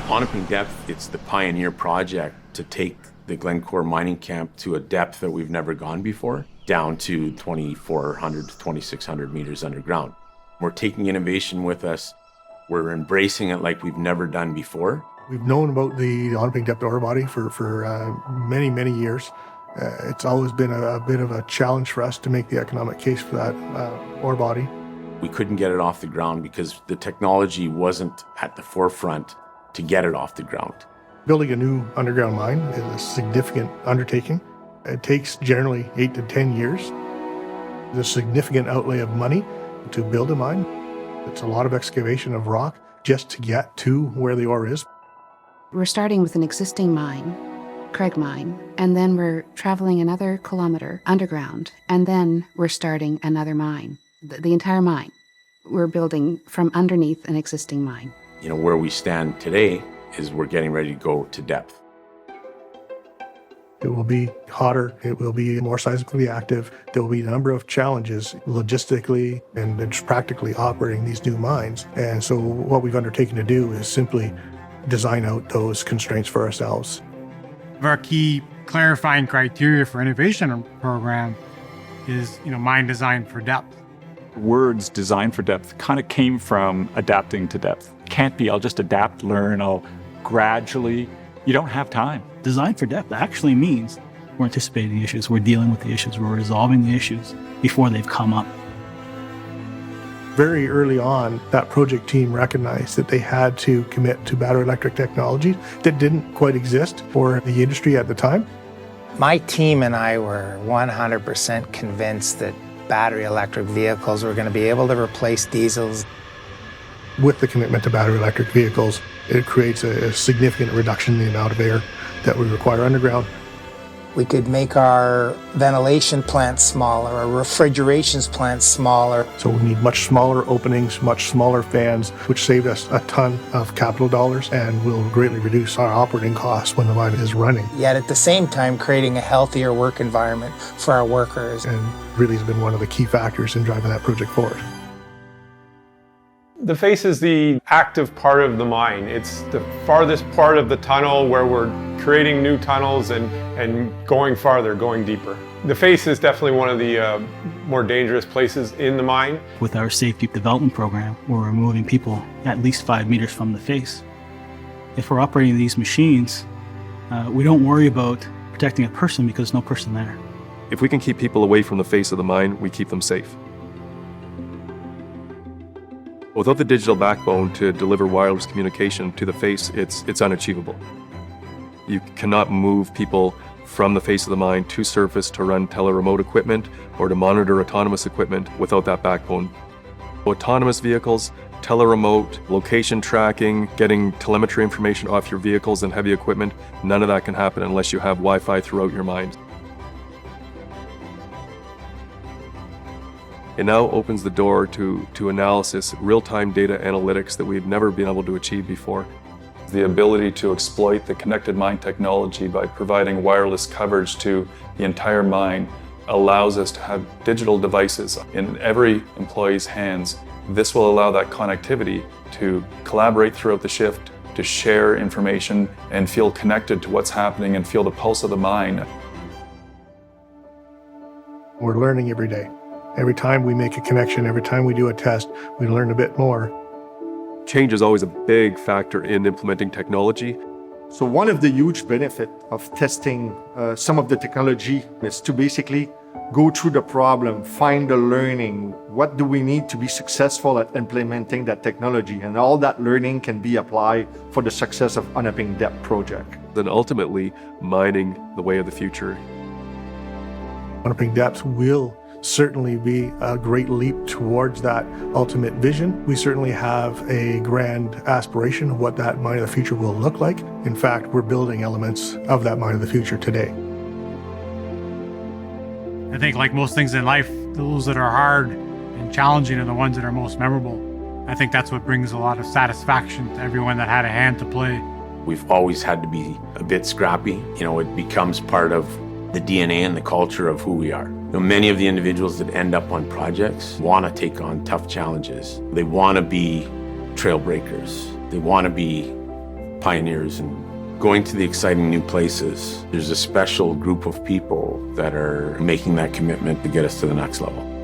Onaping Depth, it's the pioneer project to take the Glencore mining camp to a depth that we've never gone before, down to 2,400 to 2,600 meters underground. We're taking innovation with us. We're embracing it like we've never done before. We've known about the Onaping Depth ore body for many, many years. It's always been a bit of a challenge for us to make the economic case for that ore body. We couldn't get it off the ground because the technology wasn't at the forefront to get it off the ground. Building a new underground mine is a significant undertaking. It takes generally 8 to 10 years. There's a significant outlay of money to build a mine. It's a lot of excavation of rock just to get to where the ore is. We're starting with an existing mine, Craig Mine, and then we're traveling another kilometer underground, and then we're starting another mine, the entire mine. We're building from underneath an existing mine. You know, where we stand today is we're getting ready to go to depth. It will be hotter, it will be more seismically active, there will be a number of challenges logistically and just practically operating these new mines. And so what we've undertaken to do is simply design out those constraints for ourselves. Our key clarifying criteria for innovation program is, mine design for depth. Words designed for depth kind of came from adapting to depth. Can't be, I'll just adapt, learn, I'll gradually. You don't have time. Design for depth actually means we're anticipating the issues, we're dealing with the issues, we're resolving the issues before they've come up. Very early on, that project team recognized that they had to commit to battery electric technologies that didn't quite exist for the industry at the time. My team and I were 100% convinced that battery electric vehicles were going to be able to replace diesels. With the commitment to battery electric vehicles, it creates a significant reduction in the amount of air that we require underground. We could make our ventilation plants smaller, our refrigeration plants smaller. So we need much smaller openings, much smaller fans, which saved us a ton of capital dollars and will greatly reduce our operating costs when the mine is running. Yet at the same time, creating a healthier work environment for our workers. And really has been one of the key factors in driving that project forward. The face is the active part of the mine. It's the farthest part of the tunnel where we're creating new tunnels and going farther, going deeper. The face is definitely one of the more dangerous places in the mine. With our safe deep development program, we're removing people at least 5 meters from the face. If we're operating these machines, we don't worry about protecting a person because there's no person there. If we can keep people away from the face of the mine, we keep them safe. Without the digital backbone to deliver wireless communication to the face, it's unachievable. You cannot move people from the face of the mine to surface to run tele-remote equipment or to monitor autonomous equipment without that backbone. Autonomous vehicles, tele-remote, location tracking, getting telemetry information off your vehicles and heavy equipment, none of that can happen unless you have Wi-Fi throughout your mine. It now opens the door to analysis, real-time data analytics that we've never been able to achieve before. The ability to exploit the connected mine technology by providing wireless coverage to the entire mine allows us to have digital devices in every employee's hands. This will allow that connectivity to collaborate throughout the shift, to share information and feel connected to what's happening and feel the pulse of the mine. We're learning every day. Every time we make a connection, every time we do a test, we learn a bit more. Change is always a big factor in implementing technology. So one of the huge benefits of testing some of the technology is to basically go through the problem, find the learning. What do we need to be successful at implementing that technology? And all that learning can be applied for the success of Onaping Depth project. Then ultimately, mining the way of the future. Onaping Depth will certainly be a great leap towards that ultimate vision. We certainly have a grand aspiration of what that mine of the future will look like. In fact, we're building elements of that mine of the future today. I think like most things in life, those that are hard and challenging are the ones that are most memorable. I think that's what brings a lot of satisfaction to everyone that had a hand to play. We've always had to be a bit scrappy. It becomes part of the DNA and the culture of who we are. Many of the individuals that end up on projects want to take on tough challenges. They want to be trailbreakers. They want to be pioneers and going to the exciting new places. There's a special group of people that are making that commitment to get us to the next level.